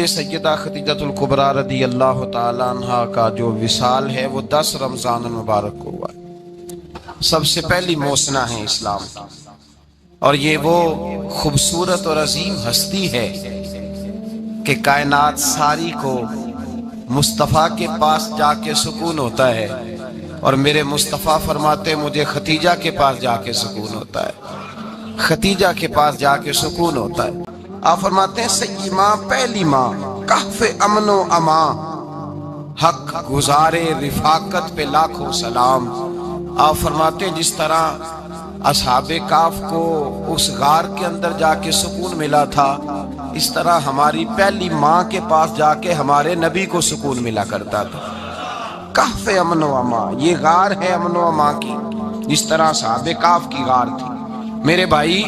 سیدہ خدیجہ الکبریٰ رضی اللہ تعالیٰ عنہ کا جو وصال ہے وہ 10 رمضان المبارک کو ہوا ہے۔ سب سے پہلی موسنہ ہے اسلام کی، اور یہ وہ خوبصورت اور عظیم ہستی ہے کہ کائنات ساری کو مصطفیٰ کے پاس جا کے سکون ہوتا ہے، اور میرے مصطفیٰ فرماتے مجھے ختیجہ کے پاس جا کے سکون ہوتا ہے، ختیجہ کے پاس جا کے سکون ہوتا ہے۔ آپ فرماتے ہیں سیدی ماں، پہلی ماں، کہف امن و امان، حق گزارے رفاقت پہ لاکھوں سلام۔ آپ فرماتے ہیں جس طرح اصحاب کہف کو اس غار کے اندر جا کے سکون ملا تھا، اس طرح ہماری پہلی ماں کے پاس جا کے ہمارے نبی کو سکون ملا کرتا تھا۔ کہف امن و امان، یہ غار ہے امن و امان کی، جس طرح اصحاب کہف کی غار تھی۔ میرے بھائی،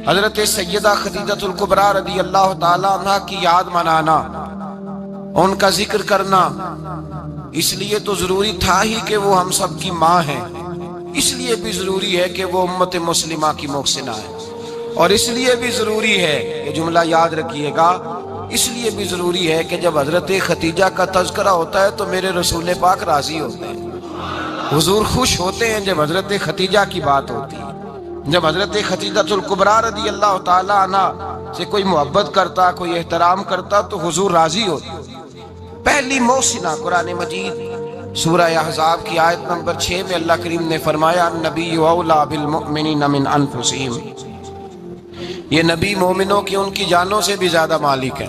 حضرت سیدہ خدیجہ الکبریٰ رضی اللہ تعالیٰ عنہ کی یاد منانا، ان کا ذکر کرنا، اس لیے تو ضروری تھا ہی کہ وہ ہم سب کی ماں ہیں، اس لیے بھی ضروری ہے کہ وہ امت مسلمہ کی محسنہ ہے، اور اس لیے بھی ضروری ہے، یہ جملہ یاد رکھیے گا، اس لیے بھی ضروری ہے کہ جب حضرت ختیجہ کا تذکرہ ہوتا ہے تو میرے رسول پاک راضی ہوتے ہیں، حضور خوش ہوتے ہیں جب حضرت ختیجہ کی بات ہوتی ہے۔ جب حضرت خدیجہ الکبریٰ رضی اللہ تعالیٰ عنہ سے کوئی محبت کرتا، کوئی احترام کرتا تو حضور راضی ہوتے۔ پہلی محسنہ، قرآن مجید سورہ احزاب کی آیت نمبر 6 میں اللہ کریم نے فرمایا النبی اولیٰ بالمؤمنین من انفسہم، یہ نبی مومنوں کی ان کی جانوں سے بھی زیادہ مالک ہے۔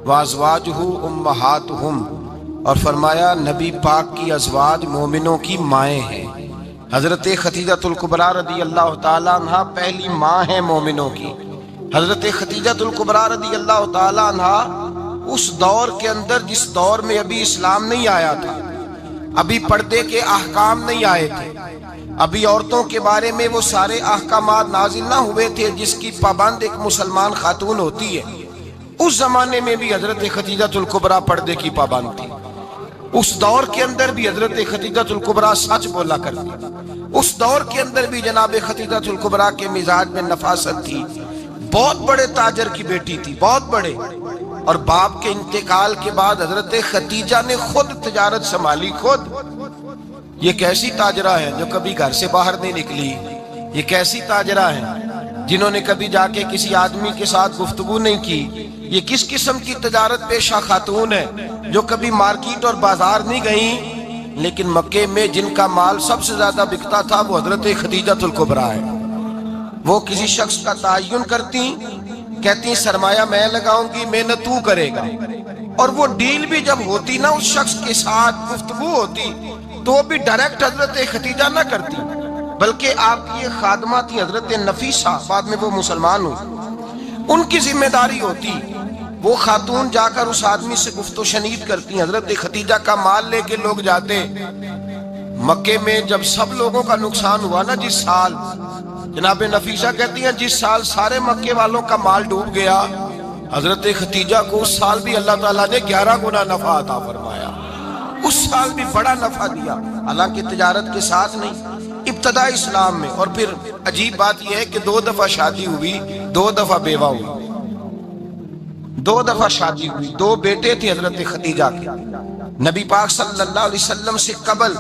وازواجہ امہاتہم، اور فرمایا نبی پاک کی ازواج مومنوں کی مائیں ہیں۔ حضرت خدیجہ الکبریٰ رضی اللہ تعالیٰ عنہ پہلی ماں ہے مومنوں کی۔ حضرت خدیجہ الکبریٰ رضی اللہ تعالیٰ عنہ اس دور کے اندر جس دور میں ابھی اسلام نہیں آیا تھا، ابھی پردے کے احکام نہیں آئے تھے، ابھی عورتوں کے بارے میں وہ سارے احکامات نازل نہ ہوئے تھے جس کی پابند ایک مسلمان خاتون ہوتی ہے، اس زمانے میں بھی حضرت خدیجہ الکبریٰ پردے کی پابند تھی۔ اس دور کے اندر بھی حضرت خدیجہ الکبریٰ سچ بولا کرتی، اس دور کے اندر بھی جناب خدیجہ الکبریٰ کے مزاج میں نفاست تھی، بہت بڑے تاجر کی بیٹی تھی، بہت بڑے، اور باپ کے انتقال کے بعد حضرت خدیجہ نے خود تجارت سنبھالی، خود۔ یہ کیسی تاجرہ ہے جو کبھی گھر سے باہر نہیں نکلی، یہ کیسی تاجرہ ہے جنہوں نے کبھی جا کے کسی آدمی کے ساتھ گفتگو نہیں کی، یہ کس قسم کی تجارت پیشہ خاتون ہے جو کبھی مارکیٹ اور بازار نہیں گئیں، لیکن مکے میں جن کا مال سب سے زیادہ بکتا تھا وہ حضرت خدیجہ الکبریٰ ہے۔ وہ کسی شخص کا تعین کرتی، کہتی سرمایہ میں لگاؤں گی، محنت تو کرے گا، اور وہ ڈیل بھی جب ہوتی نا، اس شخص کے ساتھ گفتگو ہوتی تو وہ بھی ڈائریکٹ حضرت خدیجہ نہ کرتی، بلکہ آپ کی خادمہ تھی حضرت نفیسہ، بعد میں وہ مسلمان ہوئی، ان کی ذمہ داری ہوتی، وہ خاتون جا کر اس آدمی سے گفت و شنید کرتی۔ حضرت خدیجہ کا مال لے کے لوگ جاتے مکے میں، جب سب لوگوں کا نقصان ہوا نا، جس سال، جناب نفیسہ کہتی ہیں جس سال سارے مکے والوں کا مال ڈوب گیا، حضرت خدیجہ کو اس سال بھی اللہ تعالیٰ نے 11 گنا نفع عطا فرمایا، اس سال بھی بڑا نفع دیا، حالانکہ تجارت کے ساتھ نہیں، ابتدا اسلام میں۔ اور پھر عجیب بات یہ ہے کہ 2 دفعہ شادی ہوئی، 2 دفعہ بیوہ ہوئی، 2 دفعہ شادی ہوئی، 2 بیٹے تھے حضرت خدیجہ کے۔ نبی پاک صلی اللہ علیہ وسلم سے قبل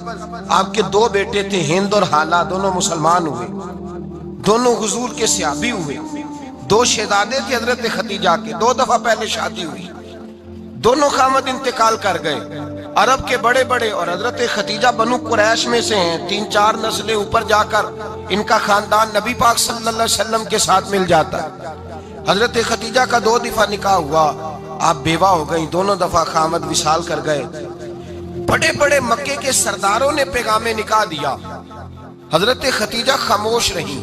آپ کے 2 بیٹے تھے، ہند اور حالہ، دونوں مسلمان ہوئے، دونوں حضور کے صحابی ہوئے، 2 شہزادے تھے حضرت خدیجہ کے، 2 دفعہ پہلے شادی ہوئی، دونوں خامد انتقال کر گئے، عرب کے بڑے بڑے، اور حضرت خدیجہ بنو قریش میں سے ہیں، 3-4 نسلیں اوپر جا کر ان کا خاندان نبی پاک صلی اللہ علیہ وسلم کے ساتھ مل جاتا ہے۔ حضرت خدیجہ کا 2 دفعہ نکاح ہوا، آپ بیوہ ہو گئیں، دونوں دفعہ خامد وصال کر گئے۔ بڑے بڑے مکے کے سرداروں نے پیغام نکاح دیا، حضرت خدیجہ خاموش رہی،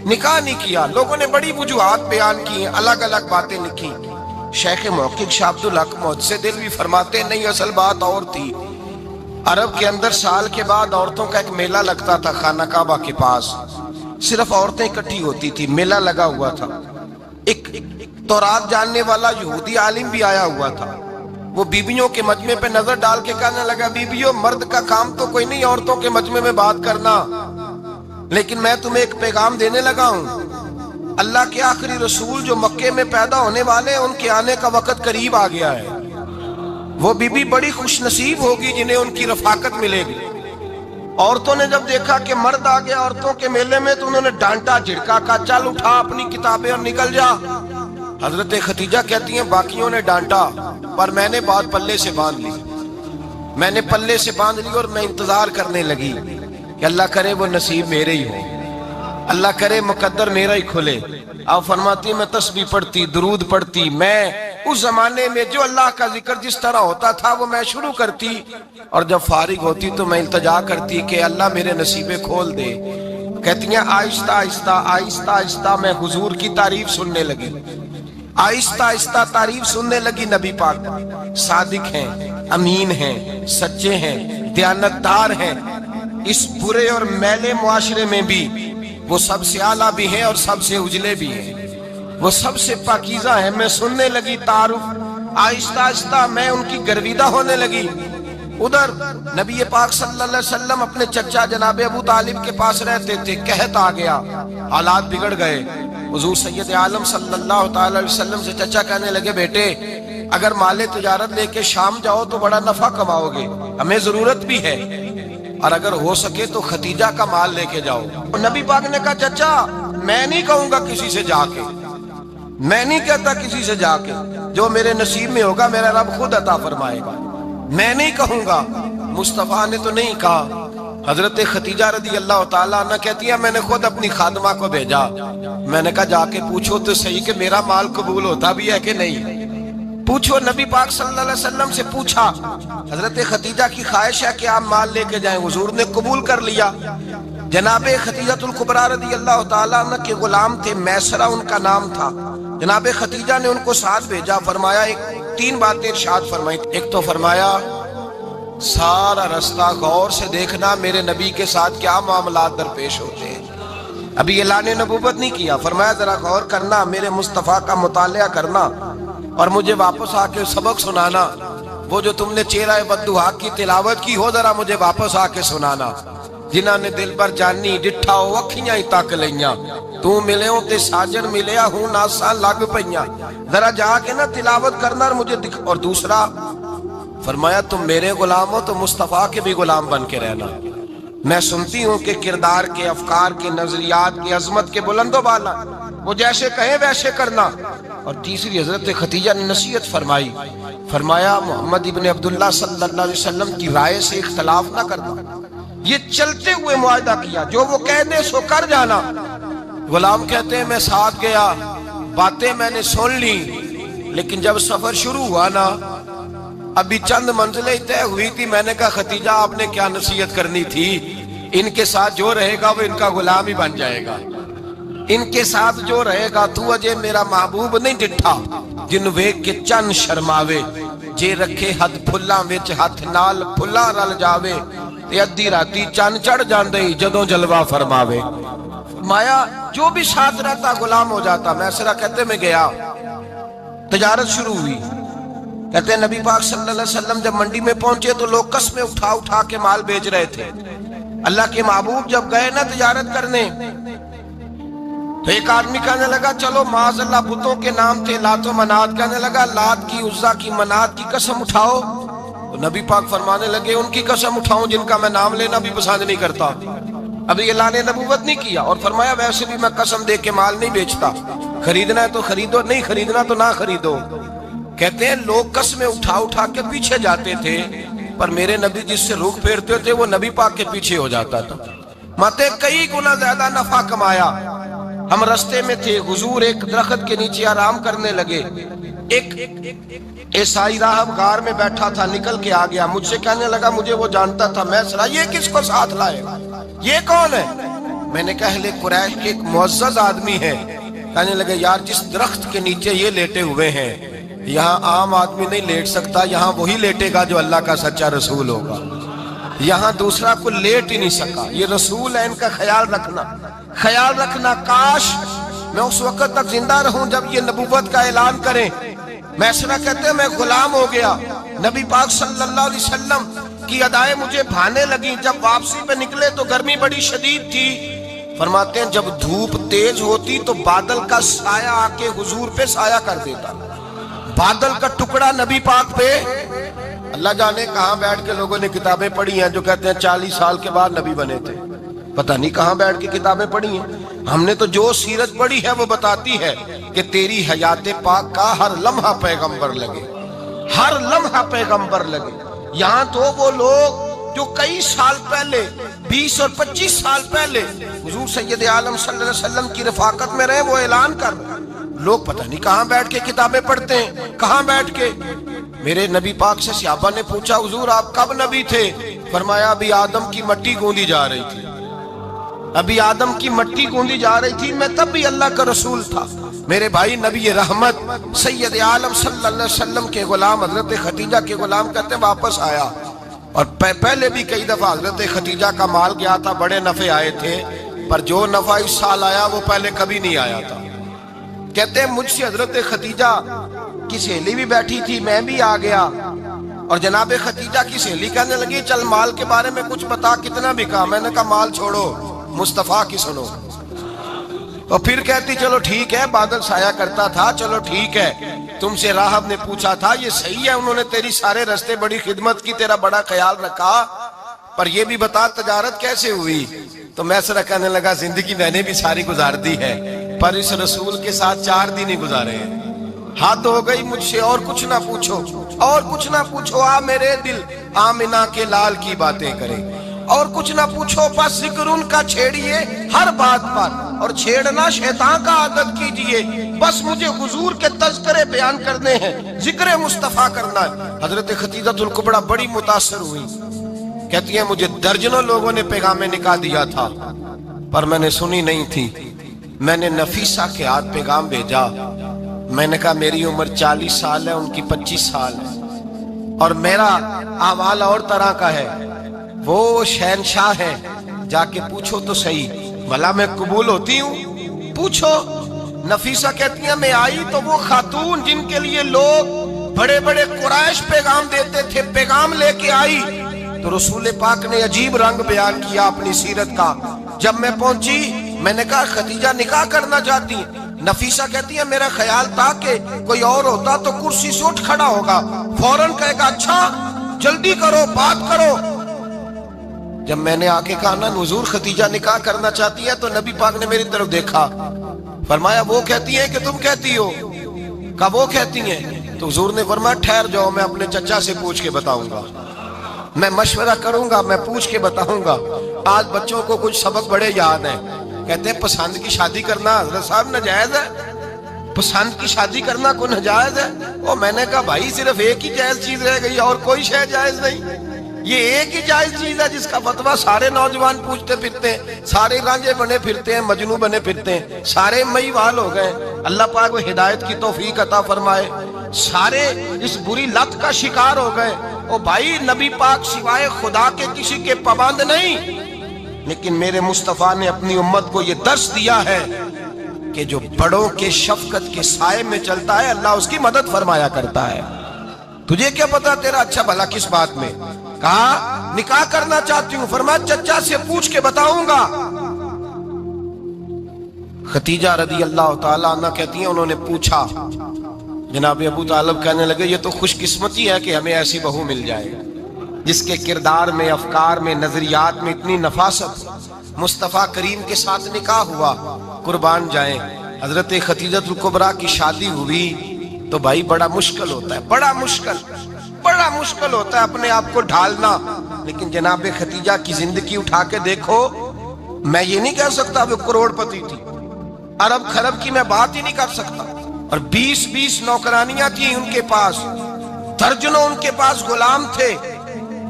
نکاح نہیں کیا۔ لوگوں نے بڑی وجوہات بیان کی، الگ الگ باتیں لکھی۔ شیخ محقق شاہ عبدالحق محدث دہلوی فرماتے نہیں، اصل بات اور تھی۔ عرب کے اندر سال کے بعد عورتوں کا ایک میلہ لگتا تھا خانہ کعبہ کے پاس، صرف عورتیں اکٹھی ہوتی تھی، میلہ لگا ہوا تھا۔ ایک تورات جاننے والا یہودی عالم بھی آیا ہوا تھا، وہ بیبیوں کے مجمع پہ نظر ڈال کے کہنے لگا، بیبیوں، مرد کا کام تو کوئی نہیں عورتوں کے مجمع میں بات کرنا، لیکن میں تمہیں ایک پیغام دینے لگا ہوں، اللہ کے آخری رسول جو مکے میں پیدا ہونے والے ہیں، ان کے آنے کا وقت قریب آ گیا ہے۔ وہ بی بی بڑی خوش نصیب ہوگی جنہیں ان کی رفاقت ملے گی۔ عورتوں نے جب دیکھا کہ مرد آ گیا عورتوں کے میلے میں تو انہوں نے ڈانٹا جھڑکا، کہا چل اٹھا اپنی کتابیں اور نکل جا۔ حضرت خدیجہ کہتی ہیں باقیوں نے ڈانٹا پر میں نے بات پلے سے باندھ لی، میں نے پلے سے باندھ لی اور میں انتظار کرنے لگی کہ اللہ کرے وہ نصیب میرے ہی ہو، اللہ کرے مقدر میرا ہی کھلے۔ آپ فرماتی میں تسبیح پڑھتی، درود پڑھتی، میں اس زمانے میں جو اللہ کا ذکر جس طرح ہوتا تھا وہ میں شروع کرتی، اور جب فارغ ہوتی تو میں التجا کرتی کہ اللہ میرے نصیبے کھول دے۔ کہتی ہیں آہستہ آہستہ آہستہ آہستہ میں حضور کی تعریف سننے لگی، آہستہ آہستہ تعریف سننے لگی۔ نبی پاک صادق ہیں، امین ہیں، سچے ہیں، دیانتدار ہیں، اس برے اور میلے معاشرے میں بھی وہ سب سے اعلیٰ بھی ہیں اور سب سے اجلے بھی ہیں، وہ سب سے پاکیزہ ہیں۔ میں سننے لگی تعارف، آہستہ آہستہ میں ان کی گرویدہ ہونے لگی۔ ادھر نبی پاک صلی اللہ علیہ وسلم اپنے چچا جناب ابو طالب کے پاس رہتے تھے، قحط آ گیا، حالات بگڑ گئے۔ حضور سید عالم صلی اللہ تعالی علیہ وسلم سے چچا کہنے لگے بیٹے اگر مال تجارت لے کے شام جاؤ تو بڑا نفع کماؤ گے، ہمیں ضرورت بھی ہے، اور اگر ہو سکے تو ختیجہ کا مال لے کے جاؤ۔ نبی پاک نے کہا چچا میں نہیں کہوں گا کسی سے جا کے، میں نہیں کہتا کسی سے جا کے، جو میرے نصیب میں ہوگا میرا رب خود عطا فرمائے گا، میں نہیں کہوں گا۔ مصطفیٰ نے تو نہیں کہا۔ حضرت خدیجہ رضی اللہ تعالیٰ عنہ کہتی ہے میں نے خود اپنی خادمہ کو بھیجا، میں نے کہا جا کے پوچھو تو صحیح کہ میرا مال قبول ہوتا بھی ہے کہ نہیں، پوچھو۔ نبی پاک صلی اللہ علیہ وسلم سے پوچھا، حضرت خدیجہ کی خواہش ہے کہ آپ مال لے کے جائیں، حضور نے قبول کر لیا۔ جناب خدیجہ الکبریٰ رضی اللہ تعالیٰ عنہ کے غلام تھے، میسرہ ان کا نام تھا۔ جناب خدیجہ نے ان کو ساتھ بھیجا، فرمایا تین باتیں ارشاد فرمائی۔ ایک تو فرمایا سارا رستہ غور سے دیکھنا میرے نبی کے ساتھ کیا معاملات درپیش ہوتے ہیں، ابھی اعلان نبوت نہیں کیا، فرمایا ذرا غور کرنا، میرے مصطفیٰ کا مطالعہ کرنا اور مجھے واپس آ کے سبق سنانا، وہ جو تم نے چہرہ بددعا کی تلاوت کی ہو ذرا مجھے واپس آ کے سنانا۔ جنہاں نے دل پر جانی ڈٹھا ہو اکھیاں ہی تک لئیاں، تو ملے ہوں تے ساجن ملیا ہوں ناساں لگ پئیاں، ذرا جا کے نا تلاوت کرنا اور مجھے دکھ۔ اور دوسرا فرمایا تم میرے غلام ہو تو مصطفیٰ کے بھی غلام بن کے رہنا، میں سنتی ہوں کہ کردار کے، افکار کے، نظریات کے، عظمت کے بلند و بالا، وہ جیسے کہیں ویسے کرنا۔ اور تیسری حضرت خدیجہ نے نصیحت فرمائی، فرمایا محمد ابن عبداللہ صلی اللہ علیہ وسلم کی رائے سے اختلاف نہ کرنا، یہ چلتے ہوئے معاہدہ کیا، جو وہ کہہ دے سو کر جانا۔ غلام کہتے ہیں میں ساتھ گیا، باتیں میں نے سن لی، لیکن جب سفر شروع ہوا نا ابھی چند منزلیں طے ہوئی تھی، میں نے کہا خدیجہ آپ نے کیا نصیحت کرنی تھی، ان کے ساتھ جو رہے گا وہ ان کا غلام ہی بن جائے گا، ان کے ساتھ جو رہے گا تو اجے میرا محبوب نہیں ڈٹھا جن ویکھ کے چن شرماوے، جے رکھے ہتھ پھلاں وچ ہتھ نال پھلاں رل جاوے، تے ادھی راتی چن چڑھ جاندے جدوں جلوہ فرماوے۔ فرمایا جو بھی ساتھ رہتا غلام ہو جاتا۔ میسرہ کہتے میں گیا، تجارت شروع ہوئی۔ کہتے ہیں نبی پاک صلی اللہ علیہ وسلم جب منڈی میں پہنچے تو لوگ قسمیں اٹھا اٹھا کے مال بیچ رہے تھے۔ اللہ کے محبوب جب گئے نا تجارت کرنے تو ایک آدمی کہنے لگا چلو معاذ اللہ بتوں کے نام تھے لات و منات، کہنے لگا لات کی، عزا کی، منات کی قسم اٹھاؤ، تو نبی پاک فرمانے لگے ان کی قسم اٹھاؤں جن کا میں نام لینا بھی پسند نہیں کرتا، ابھی اعلان نبوت نہیں کیا۔ اور فرمایا ویسے بھی میں قسم دے کے مال نہیں بیچتا، خریدنا ہے تو خریدو، نہیں خریدنا تو نہ خریدو۔ کہتے ہیں لوگ قسمیں اٹھا اٹھا کے پیچھے جاتے تھے، پر میرے نبی جس سے رخ پھیرتے تھے وہ نبی پاک کے پیچھے ہو جاتا تھا۔ ماتے کئی گنا زیادہ نفع کمایا۔ ہم رستے میں تھے، حضور ایک درخت کے نیچے آرام کرنے لگے، ایک عیسائی راہب غار میں بیٹھا تھا، نکل کے آ گیا، مجھ سے کہنے لگا مجھے وہ جانتا تھا، میں سنا یہ کس کو ساتھ لائے، یہ کون ہے؟ میں نے کہا اہل قریش کے ایک معزز آدمی ہے۔ کہنے لگے یار جس درخت کے نیچے یہ لیٹے ہوئے ہیں یہاں عام آدمی نہیں لیٹ سکتا، یہاں وہی لیٹے گا جو اللہ کا سچا رسول ہوگا، یہاں دوسرا کو لیٹ ہی نہیں سکا، یہ رسول ہے، ان کا خیال رکھنا، خیال رکھنا۔ کاش میں اس وقت تک زندہ رہوں جب یہ نبوت کا اعلان کریں۔ میسرہ کہتے ہیں میں غلام ہو گیا، نبی پاک صلی اللہ علیہ وسلم کی ادائیں مجھے بھانے لگیں۔ جب واپسی پہ نکلے تو گرمی بڑی شدید تھی، فرماتے ہیں جب دھوپ تیز ہوتی تو بادل کا سایہ آ کے حضور پہ سایہ کر دیتا، بادل کا ٹکڑا نبی پاک پہ۔ اللہ جانے کہاں بیٹھ کے لوگوں نے کتابیں پڑھی ہیں جو کہتے ہیں 40 سال کے بعد نبی بنے تھے، پتہ نہیں کہاں بیٹھ کے کتابیں پڑھی ہیں۔ ہم نے تو جو سیرت پڑھی ہے وہ بتاتی ہے کہ تیری حیات پاک کا ہر لمحہ پیغمبر لگے، ہر لمحہ پیغمبر لگے۔ یہاں تو وہ لوگ جو کئی سال پہلے 20 اور 25 سال پہلے حضور سید عالم صلی اللہ علیہ وسلم کی رفاقت میں رہے، وہ اعلان کر رہے، لوگ پتہ نہیں کہاں بیٹھ کے کتابیں پڑھتے ہیں، کہاں بیٹھ کے۔ میرے نبی پاک سے صحابہ نے پوچھا حضور آپ کب نبی تھے؟ فرمایا ابھی آدم کی مٹی گوندی جا رہی تھی، ابھی آدم کی مٹی گوندی جا رہی تھی، میں تب بھی اللہ کا رسول تھا۔ میرے بھائی نبی رحمت سید عالم صلی اللہ علیہ وسلم کے غلام حضرت خدیجہ کے غلام کہتے ہیں واپس آیا، اور پہلے بھی کئی دفعہ حضرت خدیجہ کا مال گیا تھا، بڑے نفع آئے تھے، پر جو نفع اس سال آیا وہ پہلے کبھی نہیں آیا تھا۔ کہتے ہیں مجھ سے حضرت خدیجہ کی سہیلی بھی بیٹھی تھی، میں بھی آ گیا، اور جناب خدیجہ کی سہیلی کہنے لگی چل مال کے بارے میں کچھ بتا، کتنا بکا؟ میں نے کہا مال چھوڑو، مصطفیٰ کی سنو۔ اور پھر کہتی چلو ٹھیک ہے، بادل سایہ کرتا تھا، چلو ٹھیک ہے، تم سے راہب نے پوچھا تھا یہ صحیح ہے، انہوں نے تیری سارے رستے بڑی خدمت کی، تیرا بڑا خیال رکھا، پر یہ بھی بتا تجارت کیسے ہوئی؟ تو میں سرا کہنے لگا زندگی میں نے بھی ساری گزار دی ہے، پر اس رسول کے ساتھ 4 دن ہی گزارے ہیں، حد ہو گئی مجھ سے، اور کچھ نہ پوچھو، اور کچھ نہ پوچھو، آ میرے دل آمنہ کے لال کی باتیں کرے، اور کچھ نہ پوچھو، بس ذکر ان کا چھیڑیے ہر بات پر، اور چھیڑنا شیطان کا عادت کیجئے، بس مجھے حضور کے تذکرے بیان کرنے ہیں، ذکر مصطفیٰ کرنا ہے۔ حضرت خدیجہ الکبریٰ بڑی متاثر ہوئی، کہتی ہیں مجھے درجنوں لوگوں نے پیغام نکاح دیا تھا، پر میں نے سنی نہیں تھی، میں نے نفیسہ کے ہاتھ پیغام بھیجا، میں نے کہا میری عمر 40 سال ہے، ان کی 25 سال ہے، اور میرا اعمال اور طرح کا ہے، وہ شہنشاہ ہے، جا کے پوچھو تو صحیح، بھلا میں قبول ہوتی ہوں؟ پوچھو۔ نفیسہ کہتی ہیں میں آئی تو وہ خاتون جن کے لیے لوگ بڑے بڑے قریش پیغام دیتے تھے، پیغام لے کے آئی، تو رسول پاک نے عجیب رنگ بیان کیا اپنی سیرت کا۔ جب میں پہنچی میں نے کہا خدیجہ نکاح کرنا چاہتی ہیں؟ نفیسہ کہتی ہے میرا خیال تھا کہ کوئی اور ہوتا تو کرسی سے اٹھ کھڑا ہوگا، فوراً کہے گا اچھا جلدی کرو بات کرو۔ جب میں نے آ کے کہا نا حضور خدیجہ نکاح کرنا چاہتی ہے، تو نبی پاک نے میری طرف دیکھا، فرمایا وہ کہتی ہیں کہ تم کہتی ہو؟ کہا وہ کہتی ہیں، تو حضور نے فرمایا ٹھہر جاؤ، میں اپنے چچا سے پوچھ کے بتاؤں گا، میں مشورہ کروں گا، میں پوچھ کے بتاؤں گا۔ آج بچوں کو کچھ سبق بڑے یاد ہیں، کہتے ہیں پسند کی شادی کرنا حضرت صاحب ناجائز ہے، پسند کی شادی کرنا کوئی ناجائز ہے؟ اور میں نے کہا بھائی صرف ایک ہی جائز چیز رہ گئی، اور کوئی شے جائز نہیں، یہ ایک ہی جائز چیز ہے جس کا فتویٰ سارے نوجوان پوچھتے پھرتے ہیں، سارے رانجے بنے پھرتے ہیں، مجنوں بنے پھرتے ہیں، سارے مئی وال ہو گئے۔ اللہ پاک وہ ہدایت کی توفیق عطا فرمائے، سارے اس بری لت کا شکار ہو گئے۔ او بھائی نبی پاک سوائے خدا کے کسی کے پابند نہیں، لیکن میرے مصطفیٰ نے اپنی امت کو یہ درس دیا ہے کہ جو بڑوں کے شفقت کے سائے میں چلتا ہے اللہ اس کی مدد فرمایا کرتا ہے۔ تجھے کیا پتا تیرا اچھا بھلا کس بات میں؟ کہا نکاح کرنا چاہتی ہوں، فرمایا چچا سے پوچھ کے بتاؤں گا۔ خدیجہ رضی اللہ تعالیٰ عنہ کہتی ہیں انہوں نے پوچھا، جناب ابو طالب کہنے لگے یہ تو خوش قسمتی ہے کہ ہمیں ایسی بہو مل جائے جس کے کردار میں، افکار میں، نظریات میں اتنی نفاست۔ مصطفیٰ کریم کے ساتھ نکاح ہوا، قربان جائیں۔ حضرت خدیجہ الکبریٰ کی شادی ہوئی تو بھائی بڑا مشکل ہوتا ہے، بڑا مشکل ہوتا ہے اپنے آپ کو ڈھالنا، لیکن جناب خدیجہ کی زندگی اٹھا کے دیکھو، میں یہ نہیں کہہ سکتا وہ کروڑ پتی تھی، ارب خرب کی میں بات ہی نہیں کر سکتا، اور 20 نوکرانیاں تھیں ان کے پاس، درجنوں ان کے پاس غلام تھے،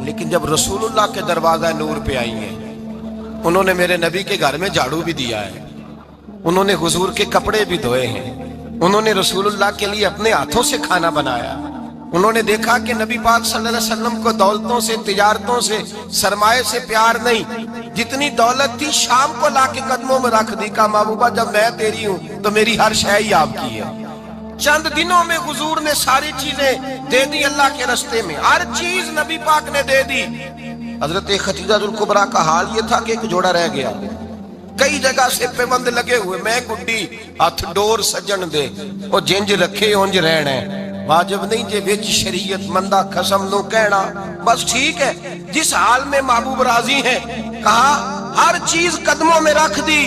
لیکن جب رسول اللہ کے دروازہ نور پہ آئی ہیں، انہوں نے میرے نبی کے گھر میں جھاڑو بھی دیا ہے، انہوں نے حضور کے کپڑے بھی دھوئے ہیں، انہوں نے رسول اللہ کے لیے اپنے ہاتھوں سے کھانا بنایا، انہوں نے دیکھا کہ نبی پاک صلی اللہ علیہ وسلم کو دولتوں سے، تجارتوں سے، سرمایے سے پیار نہیں، جتنی دولت تھی شام کو لا کے قدموں میں رکھ دی، کہا محبوبہ جب میں تیری ہوں تو میری ہر شے ہی آپ کی ہے۔ چند دنوں میں حضور نے ساری چیزیں دے دی اللہ کے رستے میں، ہر چیز نبی پاک نے دے دی۔ حضرت خدیجہ الکبریٰ کا حال یہ تھا کہ ایک جوڑا رہ گیا، کئی جگہ سے پیوند لگے ہوئے، میں گڈی ہاتھ ڈور سجن دے، وہ جنج رکھے اونج رہنا ہے، واجب نہیں جے وچ شریعت مندہ قسم نو کہنا، بس ٹھیک ہے۔ جس حال میں محبوب راضی ہیں، کہا ہر چیز قدموں میں رکھ دی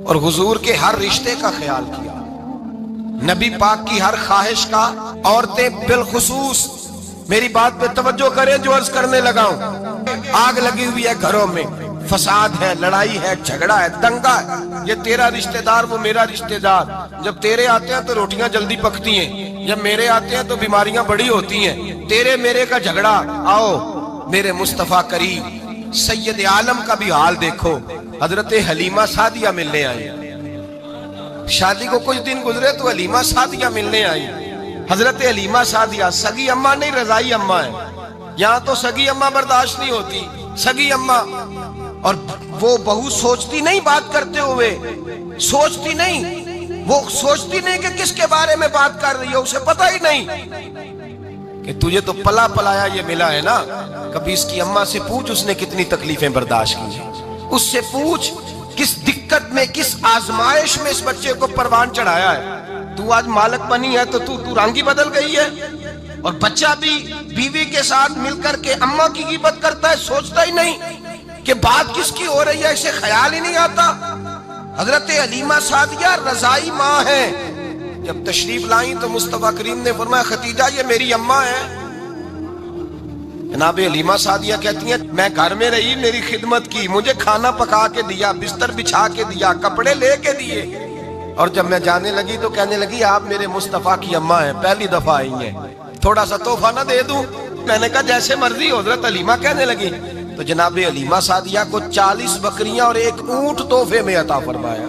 اور حضور کے ہر رشتے کا خیال کیا، نبی پاک کی ہر خواہش کا۔ عورتیں بالخصوص میری بات پہ توجہ کریں جو عرض کرنے لگا ہوں، آگ لگی ہوئی ہے گھروں میں، فساد ہے، لڑائی ہے، جھگڑا ہے، دنگا ہے، یہ تیرا رشتہ دار وہ میرا رشتہ دار، جب تیرے آتے ہیں تو روٹیاں جلدی پکتی ہیں، جب میرے آتے ہیں تو بیماریاں بڑی ہوتی ہیں، تیرے میرے کا جھگڑا۔ آؤ میرے مصطفیٰ کریم سید عالم کا بھی حال دیکھو، حضرت حلیمہ سعدیہ ملنے آئی، شادی کو کچھ دن گزرے تو حلیمہ سعدیہ ملنے آئی۔ حضرت حلیمہ سعدیہ سگی اماں نہیں، رضائی اماں ہے، یہاں تو سگی اماں برداشت نہیں ہوتی، سگی اماں، اور وہ بہو سوچتی نہیں بات کرتے ہوئے، سوچتی نہیں، وہ سوچتی نہیں کہ کس کے بارے میں بات کر رہی ہے، اسے پتہ ہی نہیں کہ تجھے تو پلا پلایا یہ ملا ہے نا، کبھی اس کی اماں سے پوچھ اس نے کتنی تکلیفیں برداشت کی، اس سے پوچھ کس دقت میں، کس آزمائش میں اس بچے کو پروان چڑھایا ہے۔ تو آج مالک بنی ہے تو تو رنگ ہی بدل گئی ہے، اور بچہ بھی بیوی کے ساتھ مل کر کے اماں کی غیبت کرتا ہے، سوچتا ہی نہیں کہ بات کس کی ہو رہی ہے، اسے خیال ہی نہیں آتا۔ حضرت حلیمہ سعدیہ رضائی ماں ہے، جب تشریف لائیں تو مصطفیٰ کریم نے فرمایا خدیجہ یہ میری اماں ہے۔ جناب حلیمہ سعدیہ کہتی ہیں میں گھر میں رہی، میری خدمت کی، مجھے کھانا پکا کے دیا، بستر بچھا کے دیا، کپڑے لے کے دیے، اور جب میں جانے لگی تو کہنے لگی آپ میرے مصطفیٰ کی اماں ہیں، پہلی دفعہ آئی ہیں، تھوڑا سا تحفہ نہ دے دوں؟ میں نے کہا جیسے مرضی۔ حضرت حلیمہ کہنے لگی تو جناب حلیمہ سعدیہ کو 40 بکریاں اور 1 اونٹ تحفے میں عطا فرمایا۔